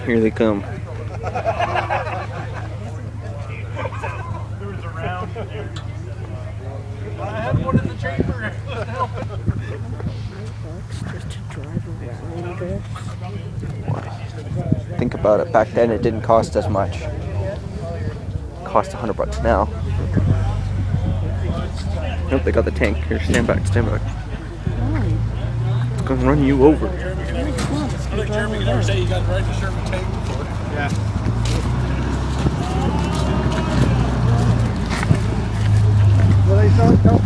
Here they come. I had one in the chamber. Think about it. Back then, it didn't cost as much. It cost $100 now. Nope, they got the tank. Here, stand back, stand back. It's gonna run you over. I think Jeremy can never say you got right to Sherman tank before. Yeah. Well, they don't know.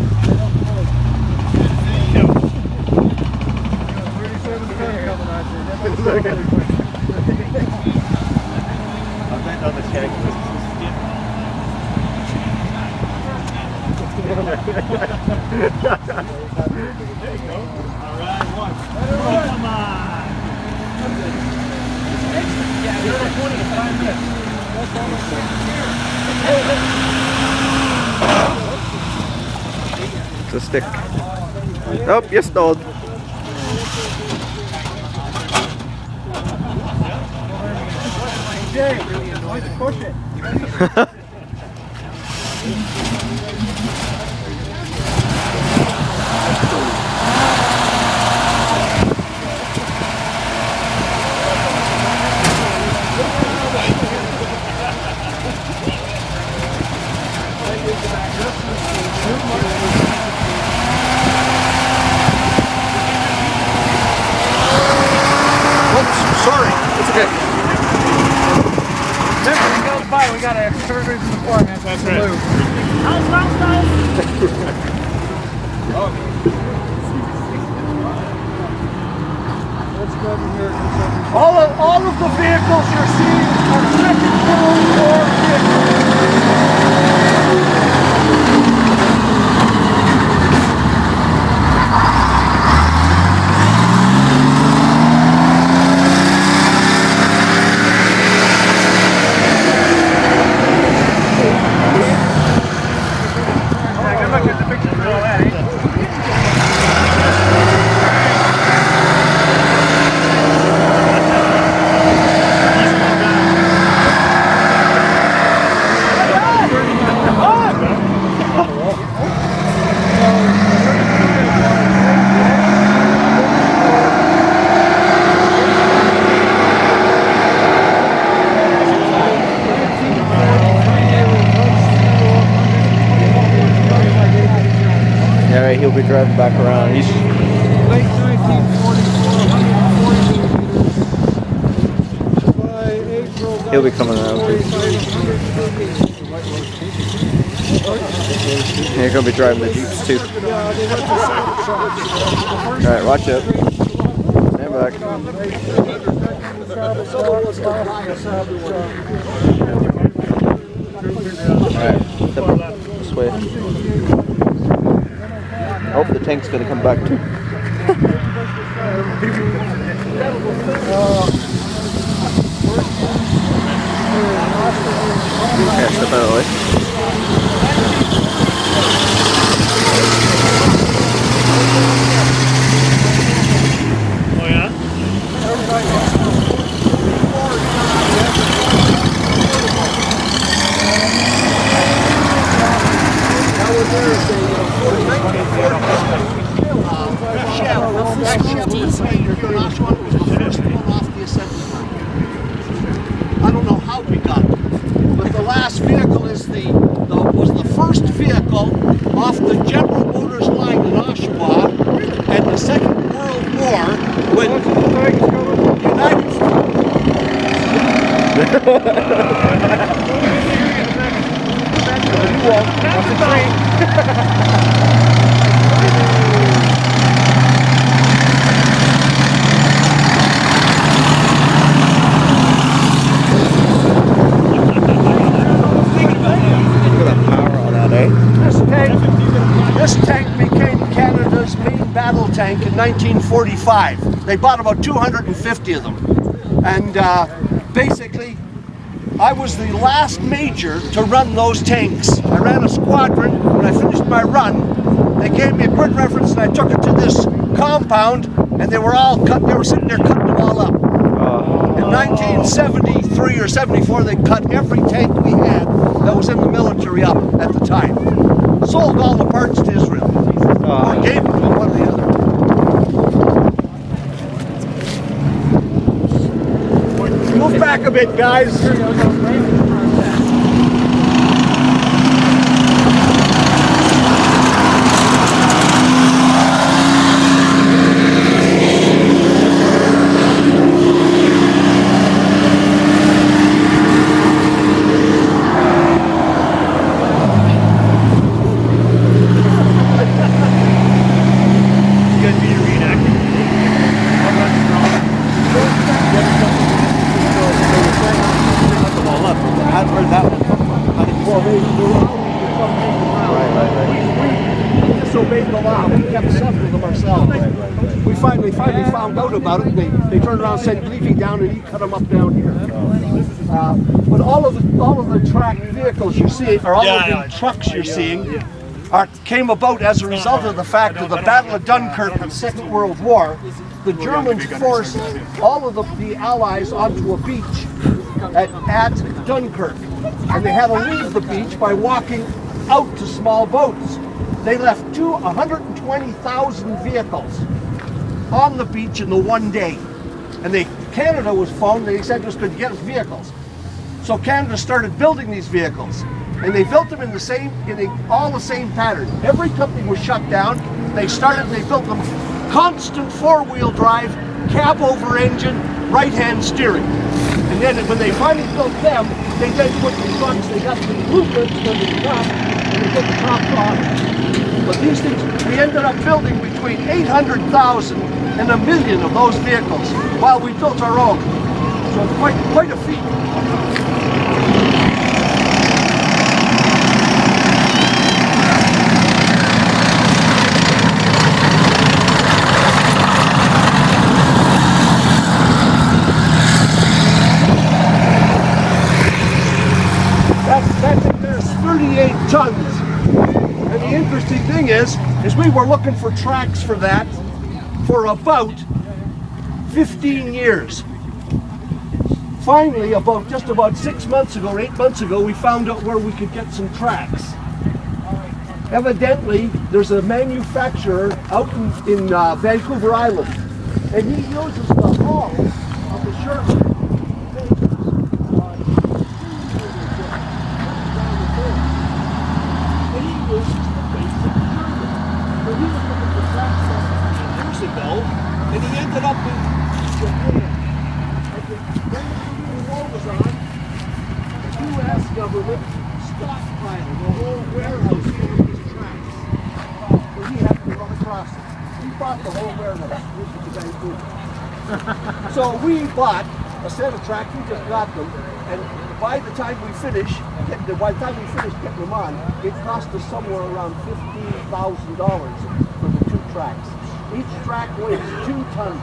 37 coming out there. I bet on the tank. Alright, one. Come on. Yeah, you're 20 to 5 minutes. It's a stick. Oh, you stalled. Jay, let's push it. Sorry, it's okay. Remember, we goes by, we gotta everybody from the farm has to move. Let's go over here. All of the vehicles you're seeing are second World War vehicles. Alright, he'll be driving back around. He's Late 1944, 140 by April. He'll be coming around. You're gonna be driving the Jeeps too. Alright, watch out. Stand back. Alright, step this way. Oh, the tank's gonna come back too. Yeah, step out of the way. Oh yeah? I don't know how we got it, but the last vehicle is was the first vehicle off the General Motors line in Oshawa, and the Second World War when United This tank became Canada's main battle tank in 1945. They bought about 250 of them. And basically, I was the last major to run those tanks. I ran a squadron. When I finished my run, they gave me a grid reference and I took it to this compound and they were all cut. They were sitting there cutting them all up. In 1973 or 74, they cut every tank we had that was in the military up at the time. Sold all the parts to Israel. Or gave them to one or the other. Move back a bit, guys. Disobeyed the law. We kept suffering them ourselves. We finally found out about it. They turned around and said, leave me down, and he cut them up down here. But all of the tracked vehicles you're seeing, or all of the trucks you're seeing, came about as a result of the fact of the Battle of Dunkirk in the Second World War. The Germans forced all of the Allies onto a beach at Dunkirk, and they had to leave the beach by walking out to small boats. They left 120,000 vehicles on the beach in the one day. And Canada was phoned, and they said just could get us vehicles. So Canada started building these vehicles. And they built them in all the same pattern. Every company was shut down. They built them constant four-wheel drive, cab over engine, right-hand steering. And then when they finally built them, they then put the trucks, they got the blueprints from the top, and they put the tops on. But these things, we ended up building between 800,000 and 1 million of those vehicles while we built our own. So it's quite a feat. There's 38 tons. And the interesting thing is we were looking for tracks for that for about 15 years. Finally, just about 6 months ago or 8 months ago, we found out where we could get some tracks. Evidently, there's a manufacturer out in Vancouver Island, and he uses the hull of the Sherman. And he ended up in Japan. And when the war was on, the U.S. government stockpiled the whole warehouse full of his tracks. So he had to run across it. He bought the whole warehouse, which was Vancouver. So we bought a set of tracks, we just got them, and by the time we finished getting them on, it cost us somewhere around $15,000 for the 2 tracks. Each track weighs 2 tons.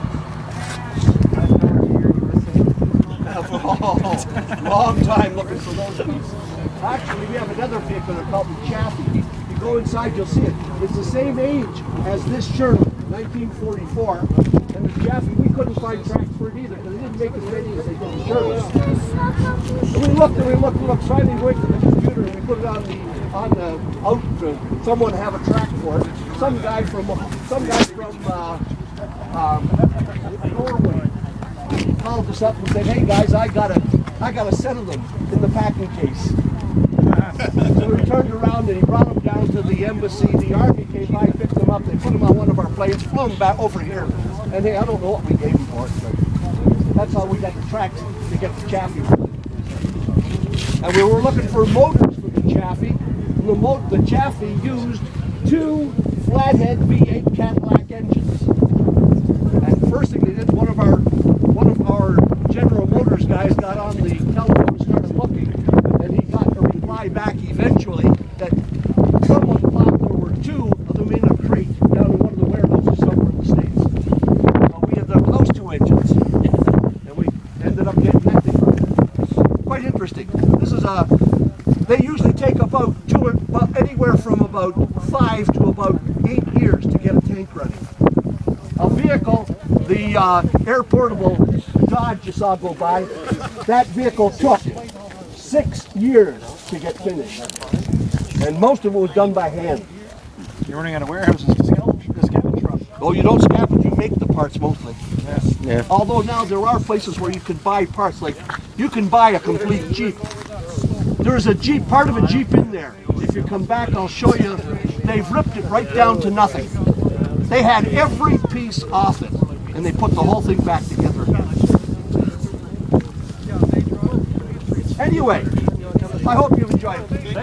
Long time looking for those pieces. Actually, we have another vehicle called the Chaffee. You go inside, you'll see it. It's the same age as this Sherman, 1944. And the Chaffee, we couldn't find tracks for it either, because they didn't make as many as they did the Sherman. And we looked, finally went to the computer, and we put it on the someone have a track for it. Some guy from Norway called us up and said, "Hey guys, I got a set of them in the packing case." So we turned around and he brought them down to the embassy. The army came by, picked them up, they put them on one of our planes, flew them back over here. And hey, I don't know what we gave them for it, but that's how we got the tracks to get the Chaffee. And we were looking for motors for the Chaffee. And the Chaffee used 2 flathead V8 Cadillac engines. And the first thing they did, one of our General Motors guys got on the telephone and started looking, and he got a reply back eventually that someone thought there were 2 of them in a crate down in one of the warehouses somewhere in the States. So we ended up with those 2 engines, and we ended up getting that thing. Quite interesting. This is they usually take about anywhere from about 5 to about 8 years to get a tank running. A vehicle, the air portable Dodge you saw go by, that vehicle took 6 years to get finished. And most of it was done by hand. You're running out of warehouses to scavenge from. Oh, you don't scavenge, you make the parts mostly. Yes. Yeah. Although now there are places where you can buy parts, like you can buy a complete Jeep. There's a Jeep, part of a Jeep in there. If you come back, I'll show you. They've ripped it right down to nothing. They had every piece off it, and they put the whole thing back together again. Anyway, I hope you enjoyed it.